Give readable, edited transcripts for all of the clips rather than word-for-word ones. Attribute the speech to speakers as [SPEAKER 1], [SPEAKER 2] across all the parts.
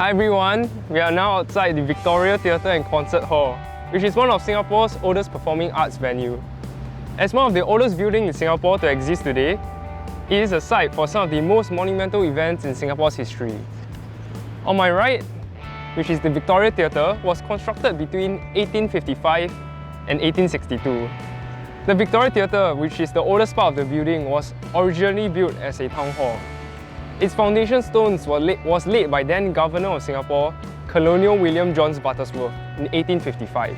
[SPEAKER 1] Hi everyone, we are now outside the Victoria Theatre and Concert Hall, which is one of Singapore's oldest performing arts venue. As one of the oldest buildings in Singapore to exist today, it is a site for some of the most monumental events in Singapore's history. On my right, which is the Victoria Theatre, was constructed between 1855 and 1862. The Victoria Theatre, which is the oldest part of the building, was originally built as a town hall. Its foundation stones was laid by then Governor of Singapore, Colonel William John Butterworth, in 1855.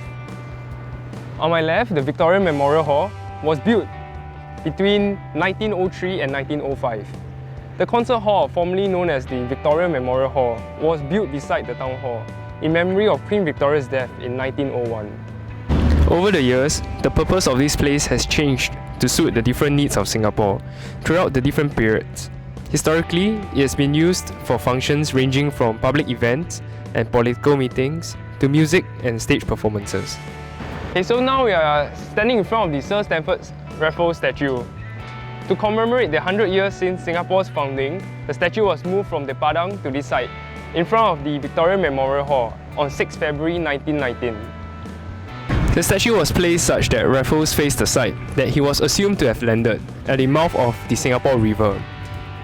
[SPEAKER 1] On my left, the Victoria Memorial Hall was built between 1903 and 1905. The concert hall, formerly known as the Victoria Memorial Hall, was built beside the town hall in memory of Queen Victoria's death in 1901. Over the years, the purpose of this place has changed to suit the different needs of Singapore throughout the different periods. Historically, it has been used for functions ranging from public events and political meetings to music and stage performances. Okay, so now we are standing in front of the Sir Stamford Raffles statue. To commemorate the 100 years since Singapore's founding, the statue was moved from the Padang to this site, in front of the Victoria Memorial Hall, on 6 February 1919. The statue was placed such that Raffles faced the site that he was assumed to have landed at the mouth of the Singapore River.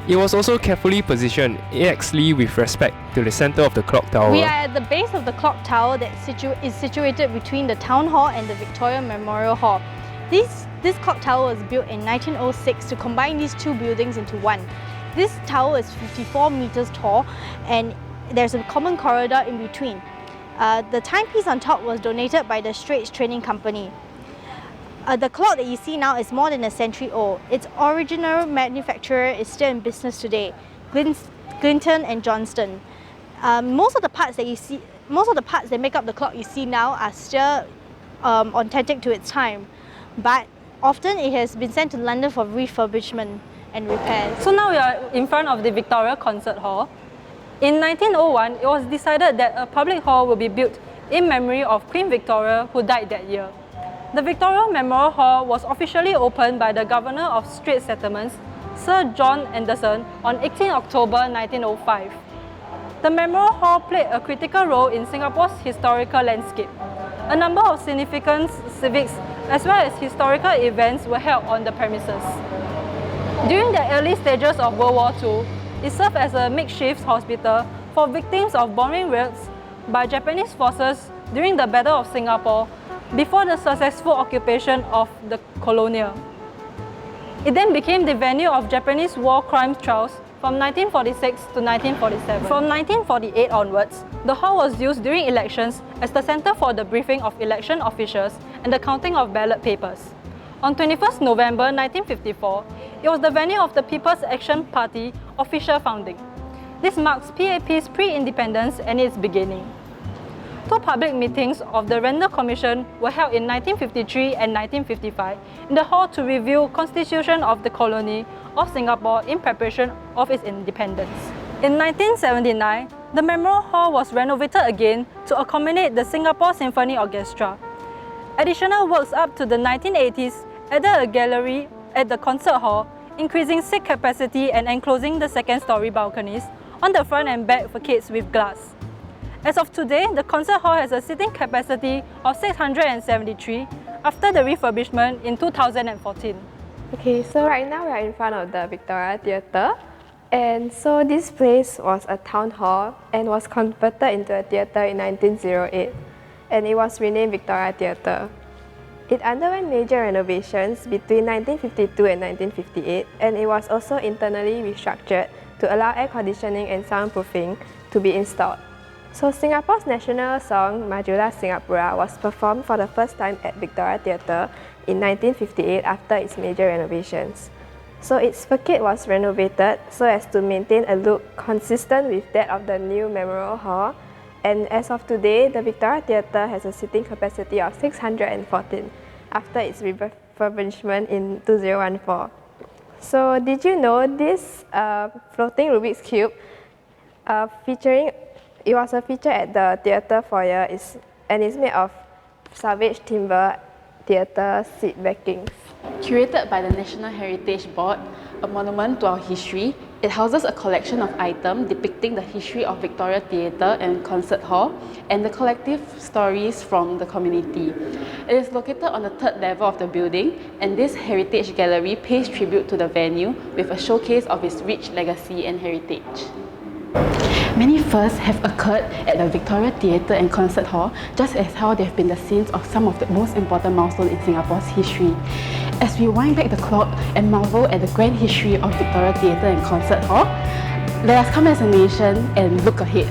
[SPEAKER 1] It was also carefully positioned axely with respect to the centre of the clock tower.
[SPEAKER 2] We are at the base of the clock tower that is situated between the Town Hall and the Victoria Memorial Hall. This clock tower was built in 1906 to combine these two buildings into one. This tower is 54 meters tall and there's a common corridor in between. The timepiece on top was donated by the Straits Training Company. The clock that you see now is more than a century old. Its original manufacturer is still in business today, Glinton and Johnston. Most of the parts that make up the clock you see now are still authentic to its time, but often it has been sent to London for refurbishment and repairs.
[SPEAKER 3] So now we are in front of the Victoria Concert Hall. In 1901, it was decided that a public hall will be built in memory of Queen Victoria, who died that year. The Victoria Memorial Hall was officially opened by the Governor of Straits Settlements, Sir John Anderson, on 18 October 1905. The Memorial Hall played a critical role in Singapore's historical landscape. A number of significant civics as well as historical events were held on the premises. During the early stages of World War II, it served as a makeshift hospital for victims of bombing raids by Japanese forces during the Battle of Singapore before the successful occupation of the colonial. It then became the venue of Japanese war crime trials from 1946 to 1947. From 1948 onwards, the hall was used during elections as the center for the briefing of election officials and the counting of ballot papers. On 21st November 1954, it was the venue of the People's Action Party official founding. This marks PAP's pre-independence and its beginning. Two public meetings of the Randall Commission were held in 1953 and 1955 in the hall to review Constitution of the Colony of Singapore in preparation of its independence. In 1979, the Memorial Hall was renovated again to accommodate the Singapore Symphony Orchestra. Additional works up to the 1980s added a gallery at the concert hall, increasing seat capacity and enclosing the second-story balconies on the front and back facades with glass. As of today, the concert hall has a seating capacity of 673 after the refurbishment in 2014.
[SPEAKER 4] Okay, so right now we are in front of the Victoria Theatre, and so this place was a town hall and was converted into a theatre in 1908, and it was renamed Victoria Theatre. It underwent major renovations between 1952 and 1958, and it was also internally restructured to allow air conditioning and soundproofing to be installed. So Singapore's national song, Majulah Singapura, was performed for the first time at Victoria Theatre in 1958 after its major renovations. So its facade was renovated so as to maintain a look consistent with that of the new Memorial Hall, and as of today, the Victoria Theatre has a seating capacity of 614 after its refurbishment in 2014. So did you know this floating Rubik's Cube it was a feature at the theatre foyer and is made of salvaged timber theatre seat backings.
[SPEAKER 5] Curated by the National Heritage Board, a monument to our history, It houses a collection of items depicting the history of Victoria Theatre and Concert Hall and the collective stories from the community. It is located on the 3rd level of the building, and this heritage gallery pays tribute to the venue with a showcase of its rich legacy and heritage. Many firsts have occurred at the Victoria Theatre and Concert Hall, just as how they have been the scenes of some of the most important milestones in Singapore's history. As we wind back the clock and marvel at the grand history of Victoria Theatre and Concert Hall, let us come as a nation and look ahead